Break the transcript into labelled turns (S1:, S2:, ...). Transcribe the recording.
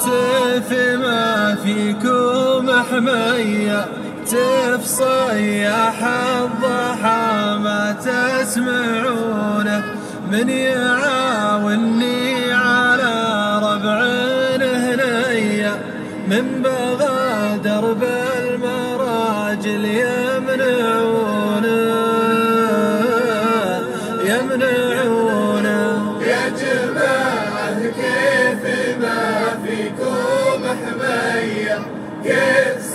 S1: تف ما فيكم حمية تفصيح الضحى ما تسمعونه من يعاوني على ربع هنية من بغى درب المراجل يمنعونه
S2: يا جماعة كيف ما فيكم حمية كيف